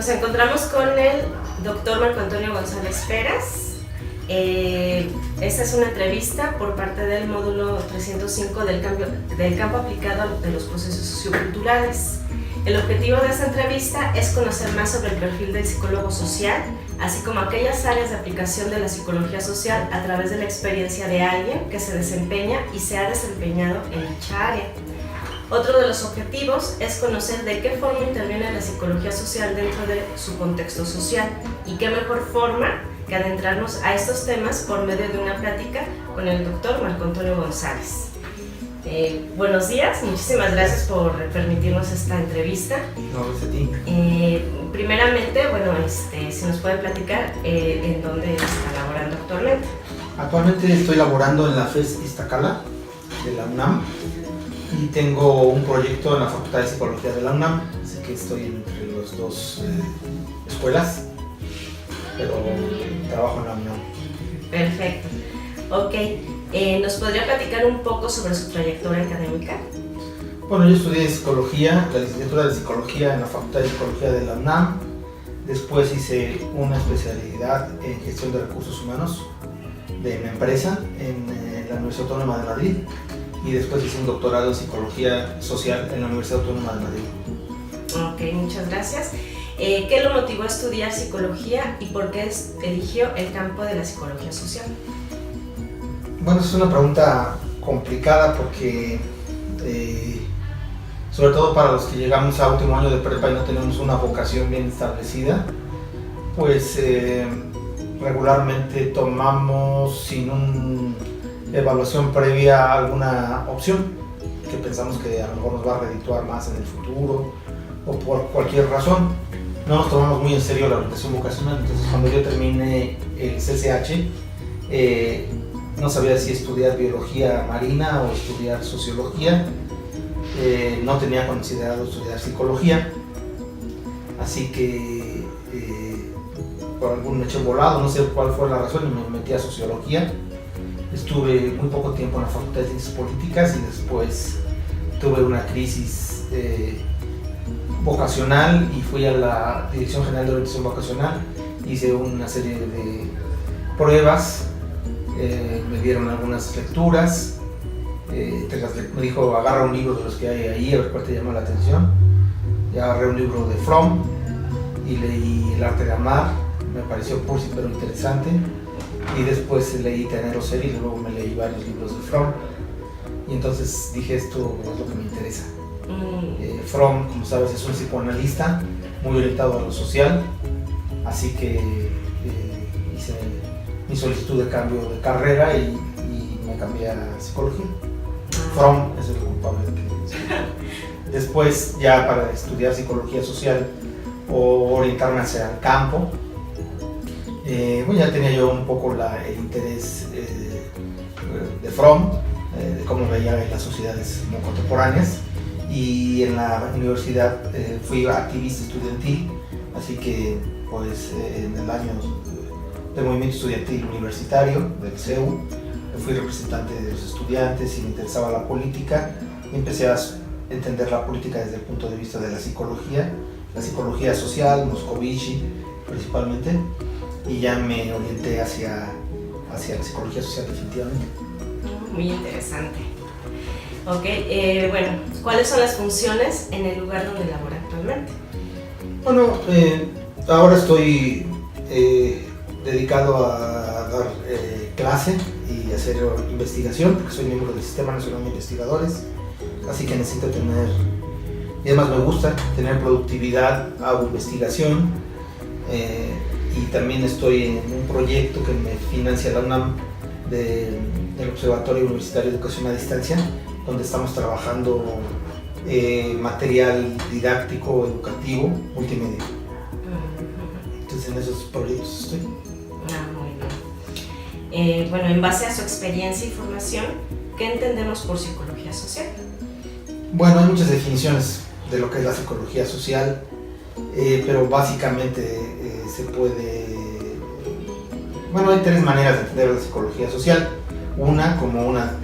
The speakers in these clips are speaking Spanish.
Nos encontramos con el doctor Marco Antonio González Peras. Esta es una entrevista por parte del módulo 305 del campo aplicado de los procesos socioculturales. El objetivo de esta entrevista es conocer más sobre el perfil del psicólogo social, así como aquellas áreas de aplicación de la psicología social a través de la experiencia de alguien que se desempeña y se ha desempeñado en dicha área. Otro de los objetivos es conocer de qué forma interviene la psicología social dentro de su contexto social y qué mejor forma que adentrarnos a estos temas por medio de una plática con el doctor Marco Antonio González. Buenos días, muchísimas gracias por permitirnos esta entrevista. No, es a ti. Primeramente, si nos puede platicar en dónde está laborando actualmente. Actualmente estoy laborando en la FES Iztacala de la UNAM y tengo un proyecto en la Facultad de Psicología de la UNAM, así que estoy entre las dos escuelas, pero trabajo en la UNAM. Perfecto. Ok. ¿Nos podría platicar un poco sobre su trayectoria académica? Bueno, yo estudié psicología, la licenciatura de psicología en la Facultad de Psicología de la UNAM. Después hice una especialidad en gestión de recursos humanos de mi empresa en la Universidad Autónoma de Madrid. Y después hice un doctorado en psicología social en la Universidad Autónoma de Madrid. Ok, muchas gracias. ¿Qué lo motivó a estudiar psicología y por qué eligió el campo de la psicología social? Bueno, es una pregunta complicada porque, sobre todo para los que llegamos a último año de prepa y no tenemos una vocación bien establecida, pues regularmente tomamos sin una evaluación previa alguna opción que pensamos que a lo mejor nos va a redituar más en el futuro o por cualquier razón. No nos tomamos muy en serio la orientación vocacional, entonces cuando yo terminé el CCH, no sabía si estudiar biología marina o estudiar sociología. No tenía considerado estudiar psicología, así que por algún hecho volado, no sé cuál fue la razón, y me metí a sociología. Estuve muy poco tiempo en la Facultad de Ciencias Políticas y después tuve una crisis vocacional y fui a la Dirección General de Orientación Vocacional. Hice una serie de pruebas. Me dieron algunas lecturas, me dijo agarra un libro de los que hay ahí, a ver cuál te llama la atención. Ya agarré un libro de Fromm y leí El arte de amar, me pareció cursi pero interesante, y después leí Tener o Ser y luego me leí varios libros de Fromm y entonces dije esto es lo que me interesa. Fromm, como sabes, es un psicoanalista muy orientado a lo social, así que hice mi solicitud de cambio de carrera y me cambié a psicología. Fromm es el culpable de que después, ya para estudiar psicología social o orientarme hacia el campo, ya tenía yo un poco el interés de Fromm, de cómo veía las sociedades como contemporáneas, y en la universidad fui activista estudiantil, así que pues en el año del movimiento estudiantil universitario del CEU, fui representante de los estudiantes y me interesaba la política. Empecé a entender la política desde el punto de vista de la psicología social, Moscovici principalmente, y ya me orienté hacia la psicología social definitivamente. Muy interesante. Ok, ¿cuáles son las funciones en el lugar donde labora actualmente? Bueno, ahora estoy dedicado a dar clase y hacer investigación, porque soy miembro del Sistema Nacional de Investigadores, así que necesito tener, y además me gusta tener productividad, hago investigación, y también estoy en un proyecto que me financia la UNAM del Observatorio Universitario de Educación a Distancia, donde estamos trabajando material didáctico, educativo, multimedia. Entonces en esos proyectos estoy. Muy bien. En base a su experiencia y formación, ¿qué entendemos por psicología social? Bueno, hay muchas definiciones de lo que es la psicología social, pero básicamente se puede... Bueno, hay tres maneras de entender la psicología social. Una como una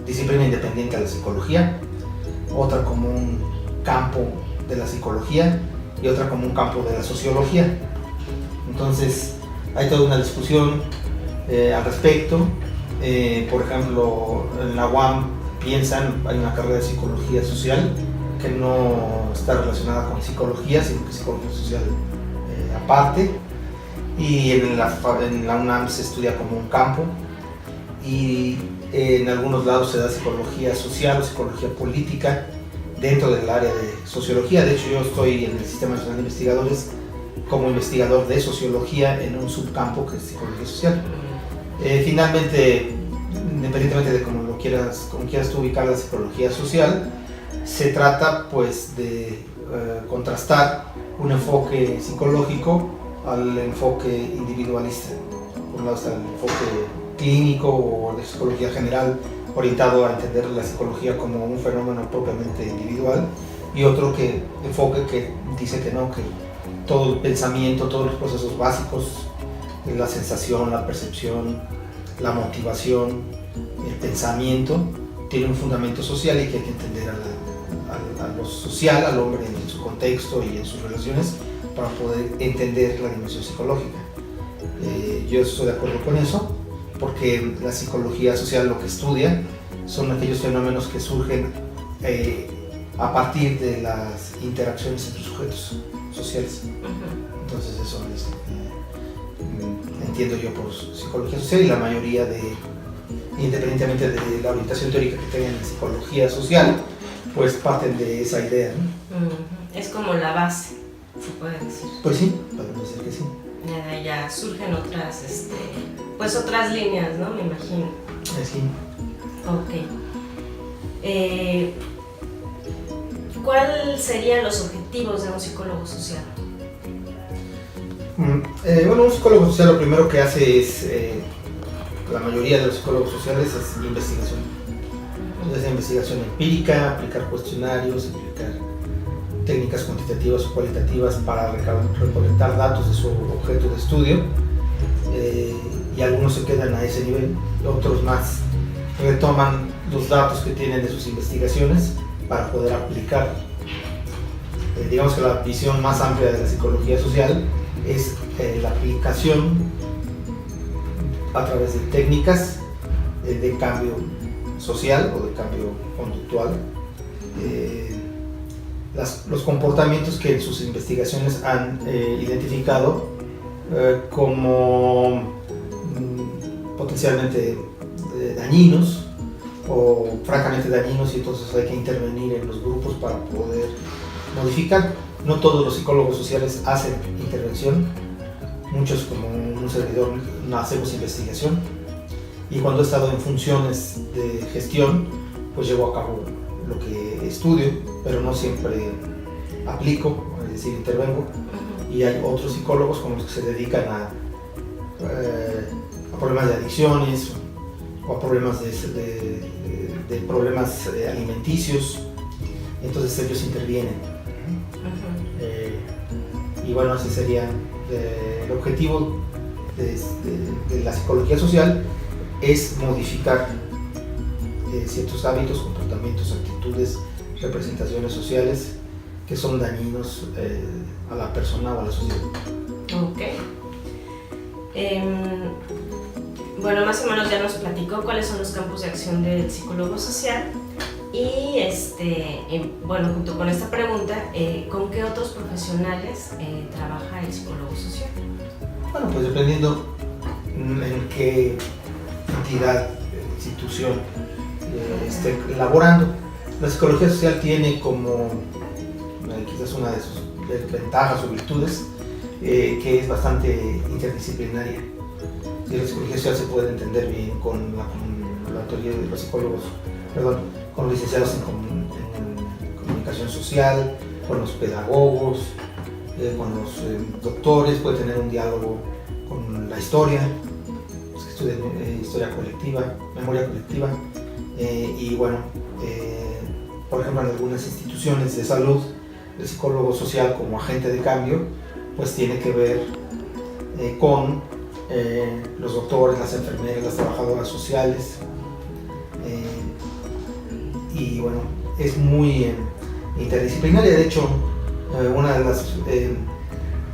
disciplina independiente de la psicología, otra como un campo de la psicología y otra como un campo de la sociología. Entonces hay toda una discusión al respecto. Por ejemplo, en la UAM hay una carrera de psicología social que no está relacionada con psicología, sino que es psicología social aparte, y en la UNAM se estudia como un campo, y en algunos lados se da psicología social o psicología política dentro del área de sociología. De hecho, yo estoy en el Sistema Nacional de Investigadores como investigador de sociología en un subcampo que es psicología social. Finalmente, independientemente de cómo quieras tú ubicar la psicología social, se trata pues de contrastar un enfoque psicológico al enfoque individualista. Por un lado está el enfoque clínico o de psicología general, orientado a entender la psicología como un fenómeno propiamente individual, y otro enfoque que dice que no, que todo el pensamiento, todos los procesos básicos, la sensación, la percepción, la motivación, el pensamiento, tiene un fundamento social y que hay que entender a lo social, al hombre en su contexto y en sus relaciones para poder entender la dimensión psicológica. Yo estoy de acuerdo con eso, porque la psicología social lo que estudia son aquellos fenómenos que surgen a partir de las interacciones entre sujetos sociales. Entonces eso es, entiendo yo por psicología social, y la mayoría independientemente de la orientación teórica que tengan en psicología social, pues parten de esa idea, ¿no? Es como la base, se puede decir. Pues sí, podemos decir que sí. Ya surgen otras líneas, ¿no? Me imagino. Sí. Ok. ¿Cuáles serían los objetivos de un psicólogo social? Bueno, un psicólogo social lo primero que hace es, la mayoría de los psicólogos sociales, es investigación. Es investigación empírica, aplicar cuestionarios, aplicar técnicas cuantitativas o cualitativas para recolectar datos de su objeto de estudio, y algunos se quedan a ese nivel, otros más retoman los datos que tienen de sus investigaciones para poder aplicar. Digamos que la visión más amplia de la psicología social es la aplicación a través de técnicas de cambio social o de cambio conductual, los comportamientos que en sus investigaciones han identificado como potencialmente dañinos o francamente dañinos, y entonces hay que intervenir en los grupos para poder modificar. No todos los psicólogos sociales hacen intervención, muchos, como un servidor, no hacemos investigación, y cuando he estado en funciones de gestión, pues llevo a cabo lo que estudio, pero no siempre aplico, es decir, intervengo. Y hay otros psicólogos como los que se dedican a problemas de adicciones o a problemas de problemas alimenticios, entonces ellos intervienen. Y bueno, ese sería el objetivo de la psicología social, es modificar ciertos hábitos, comportamientos, actitudes, representaciones sociales que son dañinos a la persona o a la sociedad. Ok. Bueno, más o menos ya nos platicó cuáles son los campos de acción del psicólogo social, y bueno, junto con esta pregunta, ¿con qué otros profesionales trabaja el psicólogo social? Bueno, pues dependiendo en qué entidad, institución esté elaborando. La psicología social tiene como quizás una de sus ventajas o virtudes, que es bastante interdisciplinaria. La psicología social se puede entender bien con la teoría de los psicólogos, con los licenciados en comunicación social, con los pedagogos, con los doctores, puede tener un diálogo con la historia, los que estudian historia colectiva, memoria colectiva, y bueno, por ejemplo, en algunas instituciones de salud, el psicólogo social como agente de cambio, pues tiene que ver con los doctores, las enfermeras, las trabajadoras sociales, y bueno, es muy interdisciplinaria. De hecho, Una de las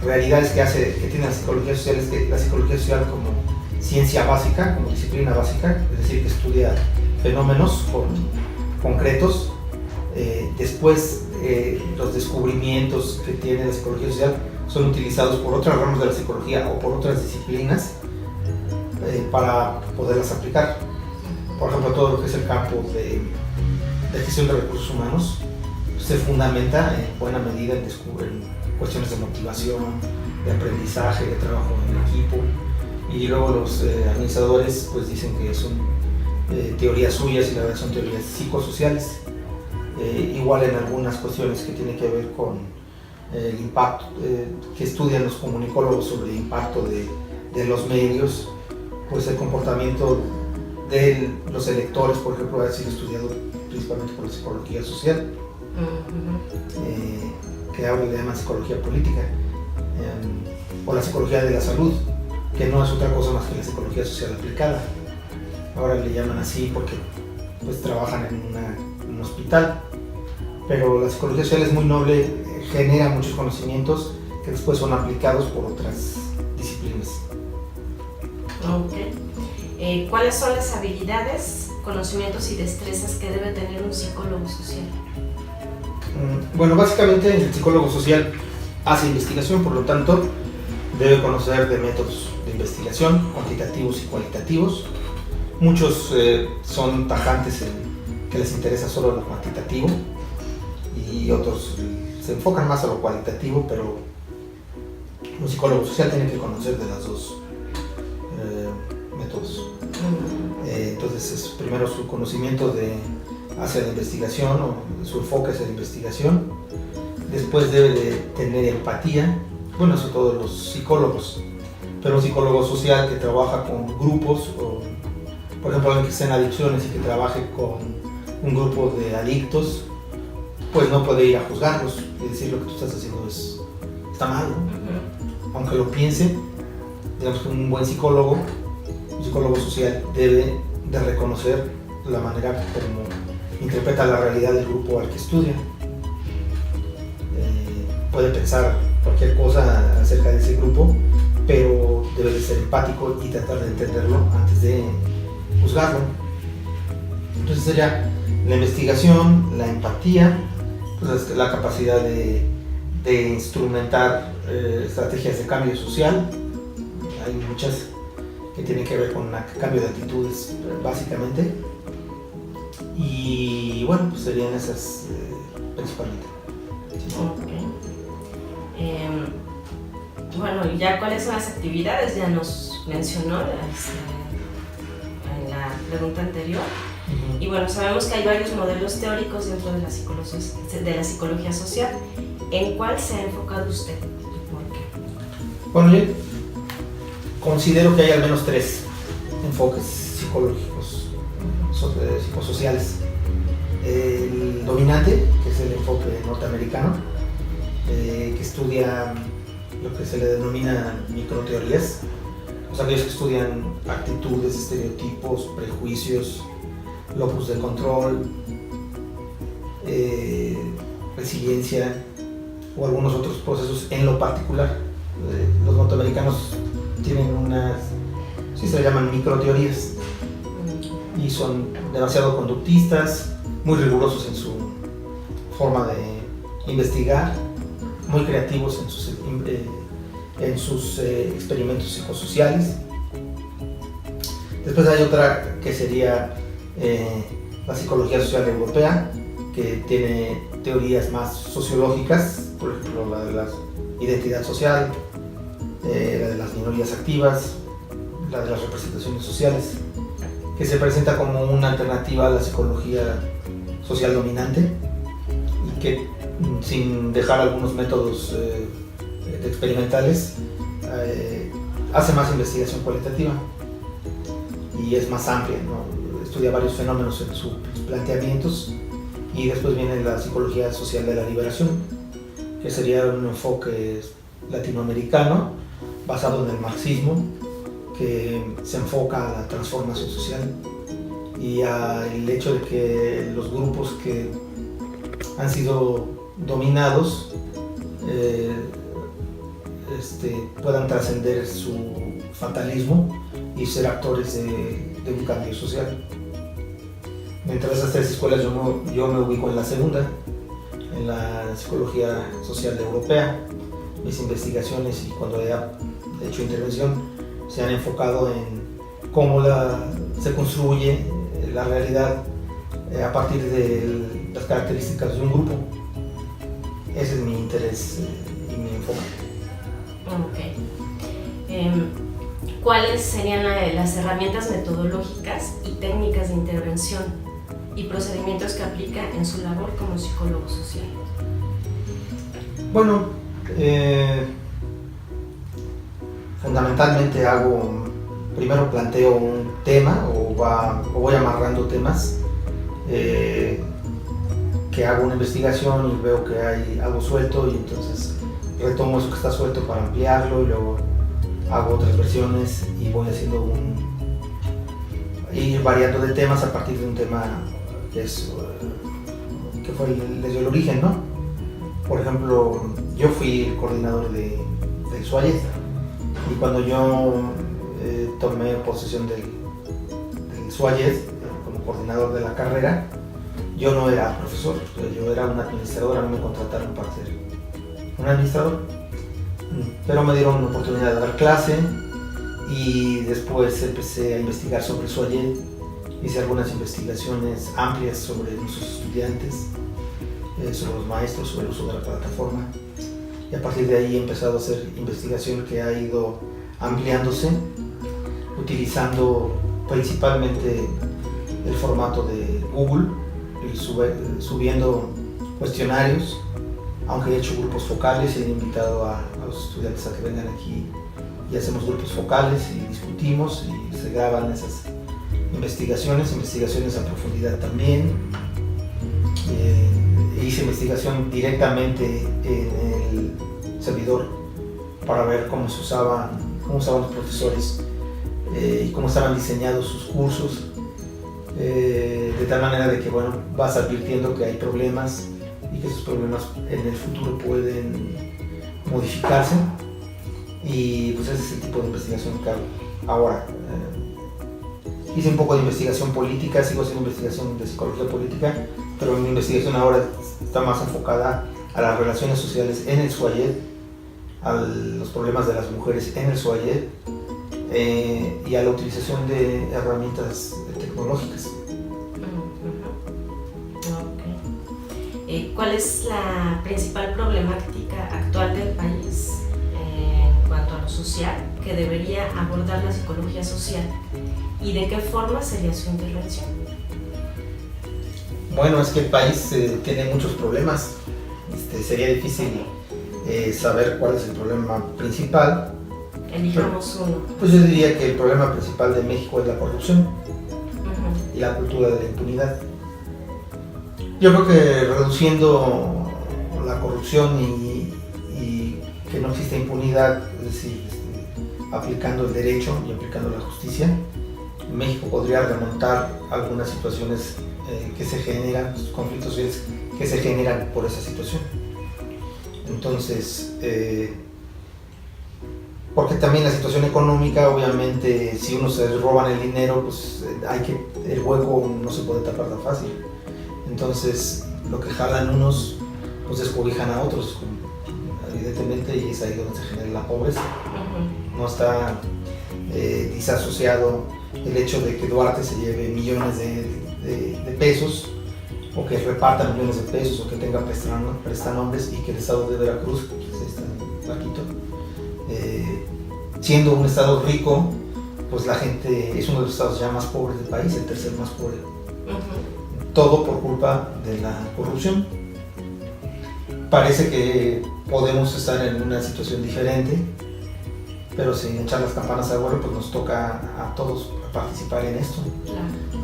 realidades que tiene la psicología social es que la psicología social como ciencia básica, como disciplina básica, es decir, que estudia fenómenos concretos. Después, los descubrimientos que tiene la psicología social son utilizados por otras ramas de la psicología o por otras disciplinas para poderlas aplicar. Por ejemplo, todo lo que es el campo de gestión de recursos humanos se fundamenta en buena medida en cuestiones de motivación, de aprendizaje, de trabajo en equipo, y luego los administradores pues dicen que son teorías suyas y la verdad son teorías psicosociales. Igual en algunas cuestiones que tienen que ver con el impacto que estudian los comunicólogos sobre el impacto de los medios, pues el comportamiento de los electores, por ejemplo, ha sido estudiado principalmente por la psicología social, que ahora le llaman psicología política, o la psicología de la salud, que no es otra cosa más que la psicología social aplicada. Ahora le llaman así porque pues trabajan en un hospital, pero la psicología social es muy noble, genera muchos conocimientos que después son aplicados por otras disciplinas. Ok. ¿Cuáles son las habilidades, conocimientos y destrezas que debe tener un psicólogo social? Bueno, básicamente el psicólogo social hace investigación, por lo tanto debe conocer de métodos de investigación, cuantitativos y cualitativos. Muchos son tajantes en que les interesa solo lo cuantitativo y otros se enfocan más a lo cualitativo, pero un psicólogo social tiene que conocer de los dos métodos. Entonces, primero su conocimiento hacia la investigación o su enfoque hacia la investigación. Después debe de tener empatía, bueno, eso todos los psicólogos, pero un psicólogo social que trabaja con grupos, o por ejemplo alguien que esté en adicciones y que trabaje con un grupo de adictos, pues no puede ir a juzgarlos y decir lo que tú estás haciendo está mal, ¿no? Aunque lo piense, digamos que un psicólogo social debe de reconocer la manera como interpreta la realidad del grupo al que estudia. Puede pensar cualquier cosa acerca de ese grupo, pero debe de ser empático y tratar de entenderlo antes de juzgarlo. Entonces sería la investigación, la empatía, pues la capacidad de instrumentar estrategias de cambio social. Hay muchas que tienen que ver con el cambio de actitudes básicamente, y bueno, pues serían esas principalmente. Bueno, y ya cuáles son las actividades, ya nos mencionó en la pregunta anterior. Y bueno, sabemos que hay varios modelos teóricos dentro de la psicología social. ¿En cuál se ha enfocado usted y por qué? Bueno, yo considero que hay al menos 3 enfoques psicológicos, psicosociales. El dominante, que es el enfoque norteamericano, que estudia lo que se le denomina microteorías, o sea, aquellos que estudian actitudes, estereotipos, prejuicios, locus de control, resiliencia o algunos otros procesos en lo particular. Los norteamericanos tienen sí se le llaman microteorías, y son demasiado conductistas, muy rigurosos en su forma de investigar, muy creativos en sus experimentos psicosociales. Después hay otra que sería la psicología social europea, que tiene teorías más sociológicas, por ejemplo la de la identidad social, la de las minorías activas, la de las representaciones sociales, que se presenta como una alternativa a la psicología social dominante y que, sin dejar algunos métodos experimentales, hace más investigación cualitativa y es más amplia, ¿no? Estudia varios fenómenos en sus planteamientos. Y después viene la psicología social de la liberación, que sería un enfoque latinoamericano basado en el marxismo, que se enfoca a la transformación social y al hecho de que los grupos que han sido dominados puedan trascender su fatalismo y ser actores de un cambio social. Entre esas tres escuelas yo me ubico en la segunda, en la psicología social europea. Mis investigaciones y cuando he hecho intervención se han enfocado en cómo se construye la realidad a partir de las características de un grupo. Ese es mi interés y mi enfoque. ¿Cuáles serían las herramientas metodológicas y técnicas de intervención y procedimientos que aplica en su labor como psicólogo social? Bueno, fundamentalmente primero planteo un tema o voy amarrando temas, que hago una investigación y veo que hay algo suelto y entonces retomo eso que está suelto para ampliarlo y luego hago otras versiones y voy haciendo ir variando de temas a partir de un tema que fue desde el origen, ¿no? Por ejemplo, yo fui el coordinador del SUAYED y cuando yo tomé posesión del SUAYED como coordinador de la carrera, yo no era profesor, yo era un administrador, a mí me contrataron para ser un administrador, pero me dieron la oportunidad de dar clase y después empecé a investigar sobre SUAYED, hice algunas investigaciones amplias sobre nuestros estudiantes, sobre los maestros, sobre el uso de la plataforma y a partir de ahí he empezado a hacer investigación que ha ido ampliándose, utilizando principalmente el formato de Google y subiendo cuestionarios, aunque he hecho grupos focales y he invitado a los estudiantes a que vengan aquí y hacemos grupos focales y discutimos y se graban esas investigaciones a profundidad también. Hice investigación directamente en el servidor para ver cómo usaban los profesores y cómo estaban diseñados sus cursos, de tal manera de que vas advirtiendo que hay problemas y que esos problemas en el futuro pueden modificarse y pues ese es el tipo de investigación que hago ahora. Hice un poco de investigación política, sigo haciendo investigación de psicología política, pero mi investigación ahora está más enfocada a las relaciones sociales en el SUAYED, a los problemas de las mujeres en el SUAYED y a la utilización de herramientas tecnológicas. ¿Cuál es la principal problemática actual del país en cuanto a lo social que debería abordar la psicología social y de qué forma sería su intervención? Bueno, es que el país tiene muchos problemas. Sería difícil saber cuál es el problema principal. Elijamos uno. Pues yo diría que el problema principal de México es la corrupción y la cultura de la impunidad. Yo creo que reduciendo la corrupción y que no exista impunidad, es decir, aplicando el derecho y aplicando la justicia, México podría remontar algunas situaciones que se generan, conflictos sociales que se generan por esa situación. Entonces, porque también la situación económica, obviamente, si uno se roban el dinero, pues el hueco no se puede tapar tan fácil. Entonces, lo que jalan unos, pues descobijan a otros, evidentemente, y es ahí donde se genera la pobreza. No está disasociado el hecho de que Duarte se lleve millones de pesos, o que reparta millones de pesos, o que tenga prestanombres, y que el estado de Veracruz, que es este barquito, siendo un estado rico, pues la gente es uno de los estados ya más pobres del país, el tercer más pobre. Todo por culpa de la corrupción. Parece que podemos estar en una situación diferente, pero sin echar las campanas al vuelo, pues nos toca a todos participar en esto.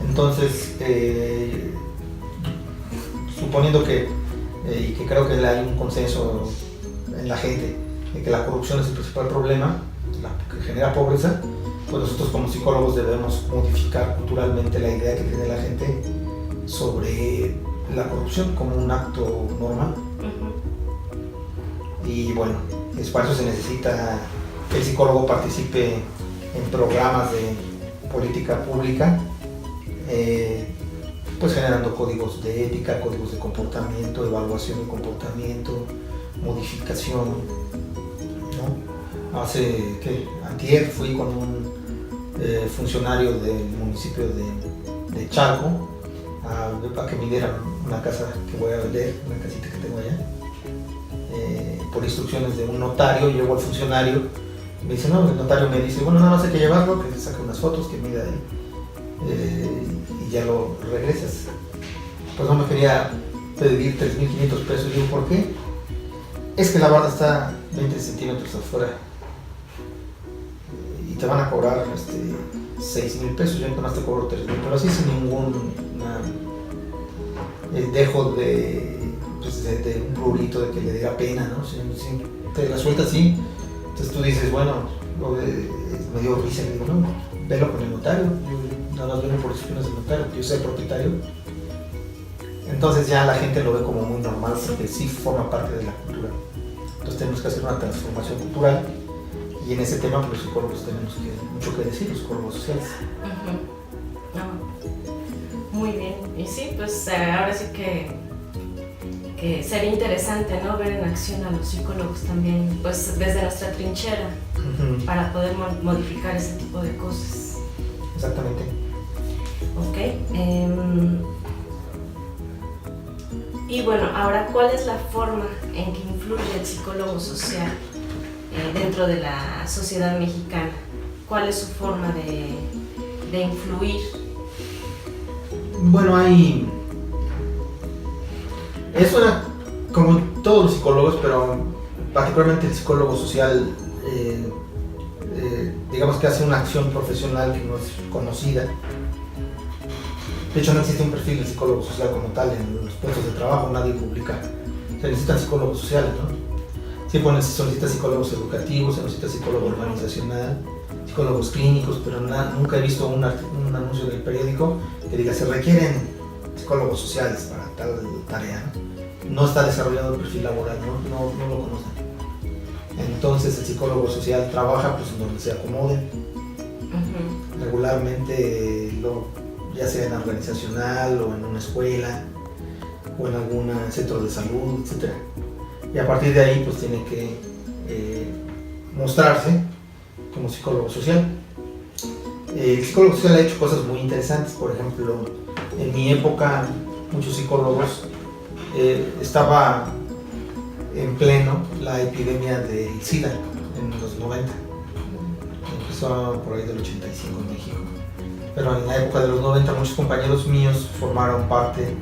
Entonces, suponiendo que, y que creo que hay un consenso en la gente de que la corrupción es el principal problema, la que genera pobreza, pues nosotros como psicólogos debemos modificar culturalmente la idea que tiene la gente sobre la corrupción como un acto normal. y bueno, para eso se necesita que el psicólogo participe en programas de política pública, pues generando códigos de ética, códigos de comportamiento, evaluación de comportamiento, modificación, ¿no? Antier fui con un funcionario del municipio de Chalco a que me dieran una casa que voy a vender, una casita que tengo allá, por instrucciones de un notario. Llego al funcionario, me dice, no, el notario me dice, bueno, nada más hay que llevarlo, que saque unas fotos, que mida ahí, y ya lo regresas. Pues no me quería pedir 3,500 pesos. Digo, ¿por qué? Es que la barda está 20 centímetros afuera y te van a cobrar 6,000 pesos. Yo nomás te cobro 3,000, pero así sin ningún dejo de un prurito de que le diera pena, ¿no? Si te la suelta así, entonces tú dices, bueno, me dio risa y le digo, no, velo con el notario. Yo nada más velo por instrucciones del notario, yo soy el propietario. Entonces ya la gente lo ve como muy normal, porque sí forma parte de la cultura. Entonces tenemos que hacer una transformación cultural, y en ese tema pues, los psicólogos tenemos mucho que decir, los psicólogos sociales. Muy bien, y sí, pues ahora sí que sería interesante, ¿no? Ver en acción a los psicólogos también, pues desde nuestra trinchera, para poder modificar ese tipo de cosas. Exactamente. Ok. Y bueno, ahora, ¿cuál es la forma en que influye el psicólogo social dentro de la sociedad mexicana? ¿Cuál es su forma de influir? Bueno, como todos los psicólogos, pero particularmente el psicólogo social, digamos que hace una acción profesional que no es conocida. De hecho, no existe un perfil de psicólogo social como tal en los puestos de trabajo, nadie publica. Se necesitan psicólogos sociales, ¿no? Sí, se solicitan psicólogos educativos, se necesita psicólogo organizacional, psicólogos clínicos, pero nunca he visto un anuncio del periódico que diga se requieren psicólogos sociales para tal tarea, ¿no? No está desarrollado el perfil laboral, no lo conocen. Entonces el psicólogo social trabaja pues en donde se acomode. Regularmente ya sea en la organizacional o en una escuela o en algún centro de salud, etc. Y a partir de ahí pues tiene que mostrarse como psicólogo social. El psicólogo social ha hecho cosas muy interesantes. Por ejemplo, en mi época muchos psicólogos estaba en pleno la epidemia del SIDA en los 90. Empezó por ahí del 85 en México. Pero en la época de los 90 muchos compañeros míos formaron parte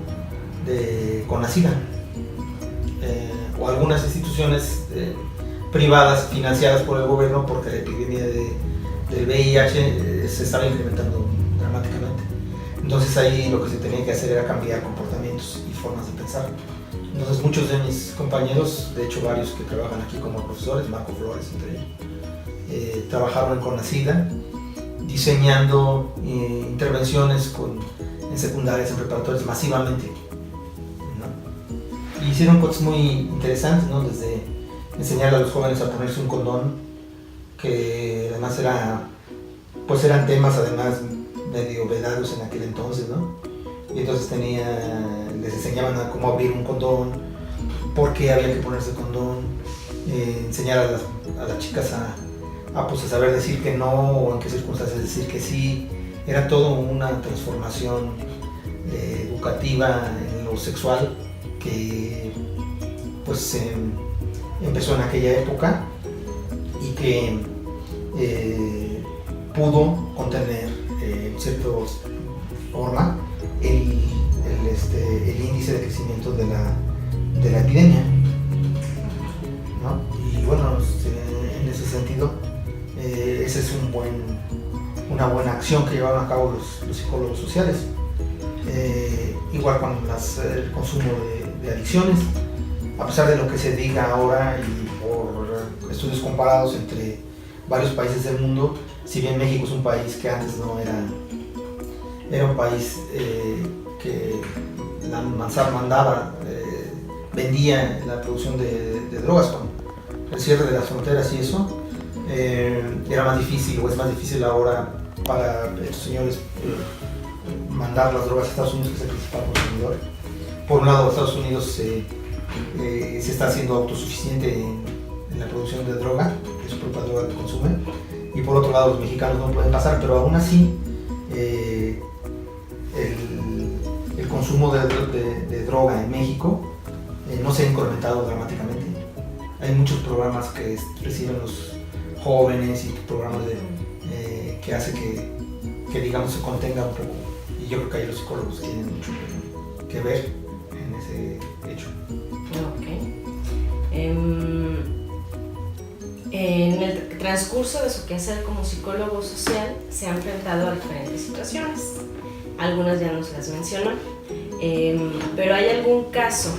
de CONACYDA, o algunas instituciones privadas financiadas por el gobierno, porque la epidemia del VIH se estaba incrementando dramáticamente. Entonces ahí lo que se tenía que hacer era cambiar comportamientos y formas de pensar. Entonces muchos de mis compañeros, de hecho varios que trabajan aquí como profesores, Marco Flores entre ellos, trabajaron en CONACYDA diseñando intervenciones en secundarias, en preparatorias masivamente, ¿no? Y hicieron cosas muy interesantes, ¿no? Desde enseñar a los jóvenes a ponerse un condón, que además eran temas además medio vedados en aquel entonces, ¿no? Y entonces les enseñaban a cómo abrir un condón, por qué había que ponerse condón, enseñar a las chicas a saber decir que no, o en qué circunstancias decir que sí. Era todo una transformación educativa en lo sexual que pues empezó en aquella época y que pudo contener en cierta forma el índice de crecimiento de la epidemia, ¿no? Y bueno, en ese sentido esa es una buena acción que llevaron a cabo los psicólogos sociales. Igual con el consumo de adicciones, a pesar de lo que se diga ahora y por estudios comparados entre varios países del mundo, si bien México es un país que antes no era un país que la Mansart mandaba, vendía la producción de drogas el cierre de las fronteras y eso, era más difícil, o es más difícil ahora para estos señores mandar las drogas a Estados Unidos, que es el principal consumidor. Por un lado, Estados Unidos se está haciendo autosuficiente en la producción de droga, que es su propia droga que consume, y por otro lado los mexicanos no pueden pasar, pero aún así el consumo de droga en México no se ha incrementado dramáticamente. Hay muchos programas que reciben los jóvenes y programas que hace que digamos se contenga un poco, y yo creo que ahí los psicólogos tienen mucho que ver en ese hecho. En el transcurso de su quehacer como psicólogo social se ha enfrentado a diferentes situaciones, algunas ya nos las mencionó, pero ¿hay algún caso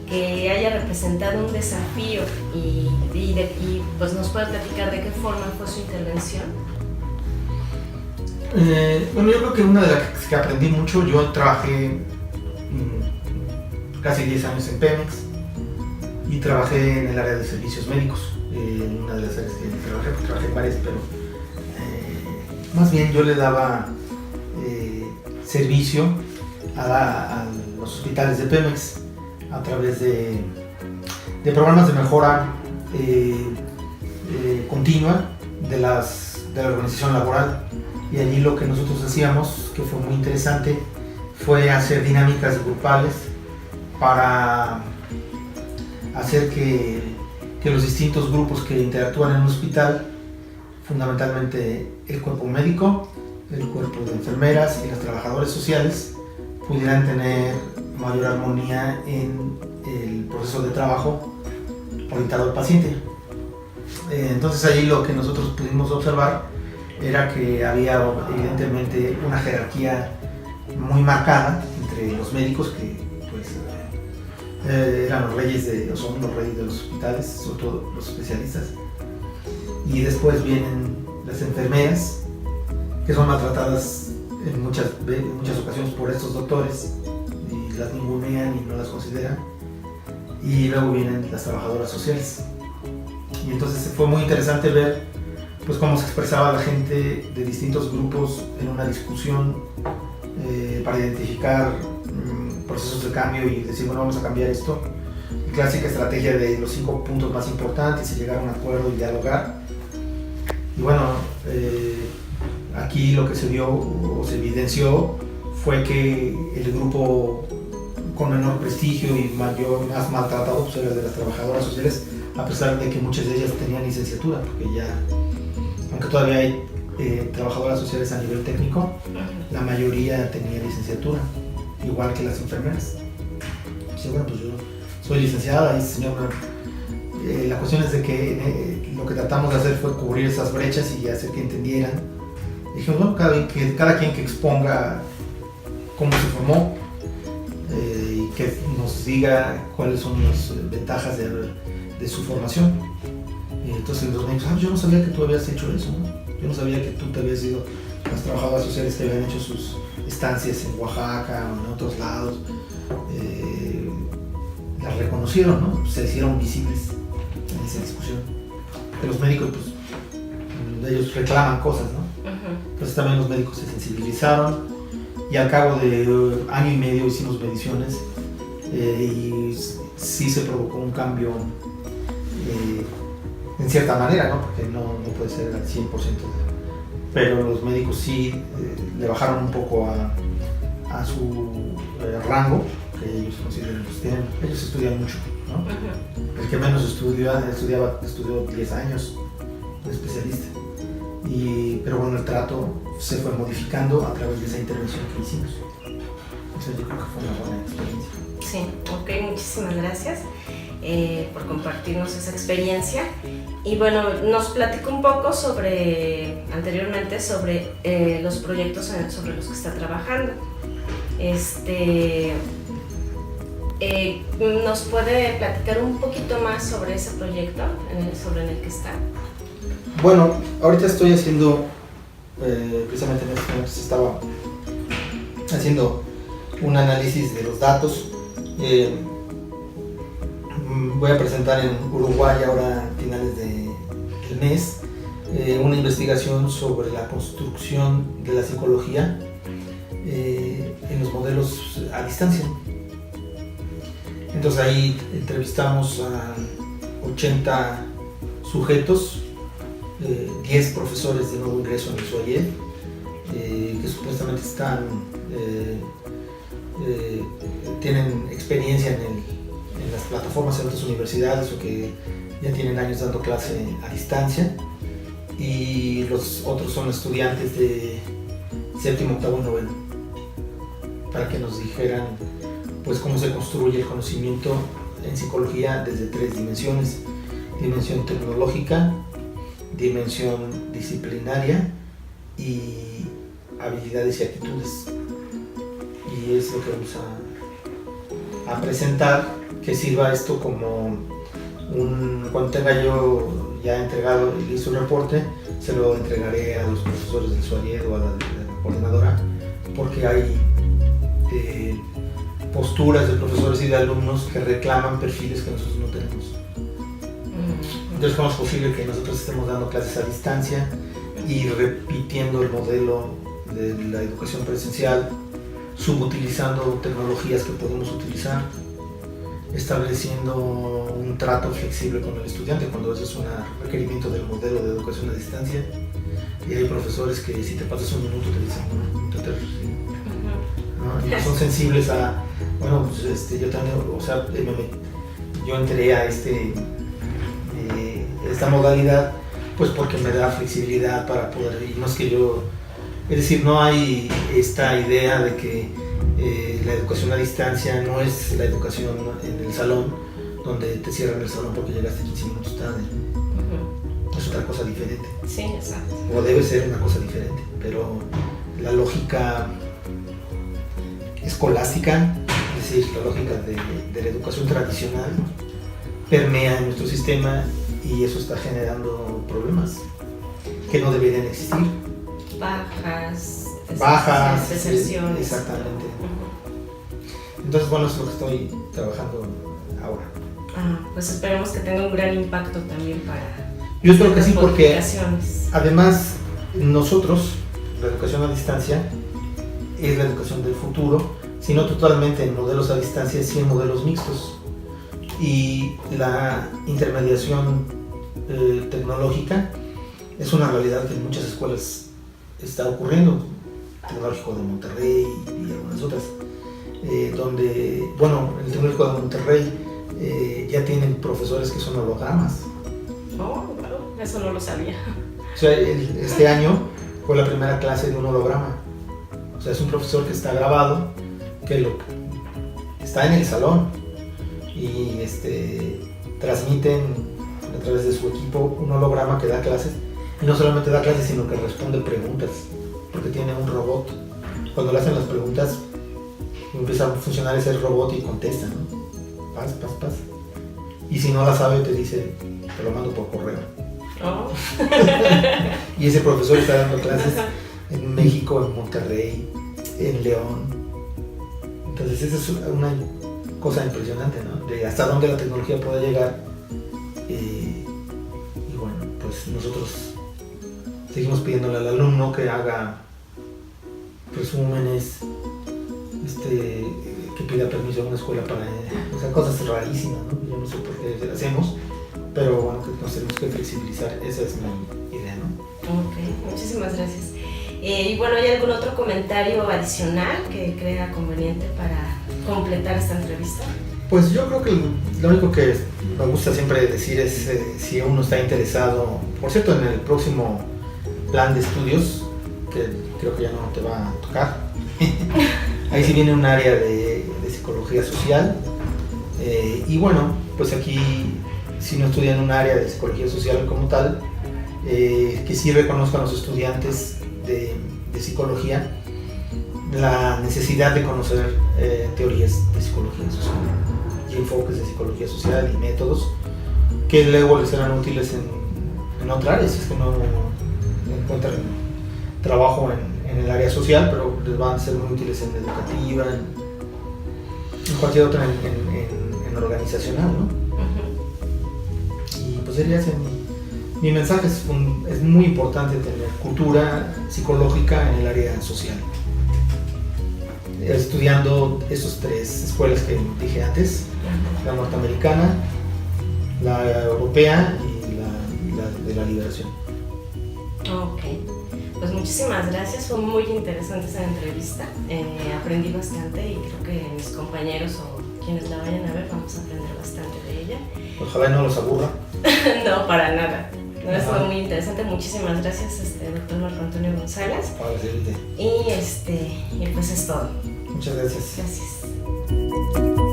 que haya representado un desafío y pues nos puede platicar de qué forma fue su intervención? Bueno, yo creo que una de las que aprendí mucho, yo trabajé casi 10 años en Pemex y trabajé en el área de servicios médicos, en una de las áreas que trabajé en varias, pero más bien yo le daba servicio a los hospitales de Pemex a través de programas de mejora continua de la organización laboral. Y allí lo que nosotros hacíamos, que fue muy interesante, fue hacer dinámicas grupales para hacer que los distintos grupos que interactúan en un hospital, fundamentalmente el cuerpo médico, el cuerpo de enfermeras y los trabajadores sociales, pudieran tener mayor armonía en el proceso de trabajo orientado al paciente. Entonces allí lo que nosotros pudimos observar era que había evidentemente una jerarquía muy marcada entre los médicos, que pues eran los reyes o son los reyes de los hospitales, sobre todo los especialistas, y después vienen las enfermeras, que son maltratadas en muchas ocasiones por estos doctores y las ningunean y no las consideran, y luego vienen las trabajadoras sociales. Y entonces fue muy interesante ver pues cómo se expresaba la gente de distintos grupos en una discusión para identificar procesos de cambio y decir, bueno, vamos a cambiar esto. La clásica estrategia de los 5 puntos más importantes y llegar a un acuerdo y dialogar. Y bueno, aquí lo que se vio o se evidenció fue que el grupo con menor prestigio y más maltratado pues era el de las trabajadoras sociales, a pesar de que muchas de ellas tenían licenciatura, porque ya, aunque todavía hay trabajadoras sociales a nivel técnico, la mayoría tenía licenciatura, igual que las enfermeras. Sí, bueno, pues yo soy licenciada y señor, la cuestión es de que lo que tratamos de hacer fue cubrir esas brechas y hacer que entendieran. Dijimos, bueno, cada quien que exponga cómo se formó y que nos diga cuáles son las ventajas de su formación. Y entonces los médicos, yo no sabía que tú habías hecho eso, ¿no? Yo no sabía que tú te habías ido, las trabajadoras sociales que habían hecho sus estancias en Oaxaca o en otros lados, las reconocieron, ¿no? Se hicieron visibles en esa discusión. Que los médicos, pues, ellos reclaman cosas, ¿no? Entonces también los médicos se sensibilizaron y al cabo de año y medio hicimos mediciones y sí se provocó un cambio en cierta manera, ¿no? Porque no puede ser al 100%, pero los médicos sí le bajaron un poco a su rango, que ellos consideran, pues, ellos estudian mucho, ¿no? El que menos estudió 10 años de especialista, pero bueno, el trato se fue modificando a través de esa intervención que hicimos. Entonces yo creo que fue una buena experiencia. Sí, ok, muchísimas gracias por compartirnos esa experiencia. Y bueno, nos platicó un poco anteriormente sobre los proyectos sobre los que está trabajando. ¿Nos puede platicar un poquito más sobre ese proyecto, sobre el que está? Bueno, ahorita estoy haciendo, precisamente en este momento se estaba haciendo un análisis de los datos. voy a presentar en Uruguay ahora a finales del mes una investigación sobre la construcción de la psicología en los modelos a distancia. Entonces ahí entrevistamos a 80 sujetos, 10 profesores de nuevo ingreso en el SUAYED, que supuestamente tienen experiencia en las plataformas de otras universidades o que ya tienen años dando clase a distancia, y los otros son estudiantes de séptimo, octavo y noveno, para que nos dijeran pues cómo se construye el conocimiento en psicología desde 3 dimensiones: dimensión tecnológica, dimensión disciplinaria y habilidades y actitudes. Y es lo que vamos a presentar, que sirva esto como cuando tenga yo ya entregado y listo el reporte, se lo entregaré a los profesores del SUAYED o a la coordinadora, porque hay posturas de profesores y de alumnos que reclaman perfiles que nosotros no tenemos. Entonces, ¿cómo es posible que nosotros estemos dando clases a distancia y repitiendo el modelo de la educación presencial, subutilizando tecnologías que podemos utilizar, estableciendo un trato flexible con el estudiante cuando ese es un requerimiento del modelo de educación a distancia? Y hay profesores que si te pasas un minuto te dicen, ¿no? Y no son sensibles a, bueno, pues yo también, o sea, yo entré a esta modalidad pues porque me da flexibilidad para poder, y no es que yo, es decir, no hay esta idea de que la educación a distancia no es la educación en el salón, donde te cierran el salón porque llegaste 15 minutos tarde. Es otra cosa diferente. Sí, exacto. O debe ser una cosa diferente, pero la lógica escolástica, es decir, la lógica de la educación tradicional, permea en nuestro sistema, y eso está generando problemas que no deberían existir. Bajas, deserciones. Exactamente. Entonces, bueno, es lo que estoy trabajando ahora. Pues esperemos que tenga un gran impacto también para... Yo espero que sí, porque además nosotros, la educación a distancia, es la educación del futuro, sino totalmente en modelos a distancia, sí en modelos mixtos. Y la intermediación tecnológica es una realidad que en muchas escuelas está ocurriendo, Tecnológico de Monterrey y algunas otras, donde, bueno, el Tecnológico de Monterrey ya tienen profesores que son hologramas. Oh, claro, eso no lo sabía. O sea, este año fue la primera clase de un holograma. O sea, es un profesor que está grabado, que está en el salón y transmiten a través de su equipo un holograma que da clases. Y no solamente da clases, sino que responde preguntas, porque tiene un robot. Cuando le hacen las preguntas, empieza a funcionar ese robot y contesta, ¿no? Paz. Y si no la sabe, te dice, te lo mando por correo. Oh. Y ese profesor está dando clases en México, en Monterrey, en León. Entonces, esa es una cosa impresionante, ¿no? De hasta dónde la tecnología puede llegar. Y bueno, pues nosotros seguimos pidiéndole al alumno que haga resúmenes, que pida permiso a una escuela para, o sea, cosas rarísimas, ¿no? Yo no sé por qué lo hacemos, pero bueno, que nos tenemos que flexibilizar, esa es mi idea, ¿no? Ok, muchísimas gracias. Y bueno, ¿hay algún otro comentario adicional que crea conveniente para completar esta entrevista? Pues yo creo que lo único que me gusta siempre decir es si uno está interesado, por cierto, en el próximo plan de estudios, que creo que ya no te va a tocar, ahí sí viene un área de psicología social, y bueno, pues aquí si no estudian un área de psicología social como tal, que sí reconozcan los estudiantes de psicología la necesidad de conocer teorías de psicología social y enfoques de psicología social y métodos que luego les serán útiles en otra área, si es que no encuentran trabajo en el área social, pero les van a ser muy útiles en educativa, en cualquier otra, en organizacional, ¿no? Pues sería ese mi mensaje. Es muy importante tener cultura psicológica en el área social. Estudiando esas 3 escuelas que dije antes, la norteamericana, la europea y la de la liberación. Ok, pues muchísimas gracias, fue muy interesante esa entrevista, aprendí bastante y creo que mis compañeros o quienes la vayan a ver vamos a aprender bastante de ella. Ojalá no los aburra. No, para nada. No, fue muy interesante. Muchísimas gracias, doctor Marco Antonio González. Para servirte. Y pues es todo. Muchas gracias. Gracias.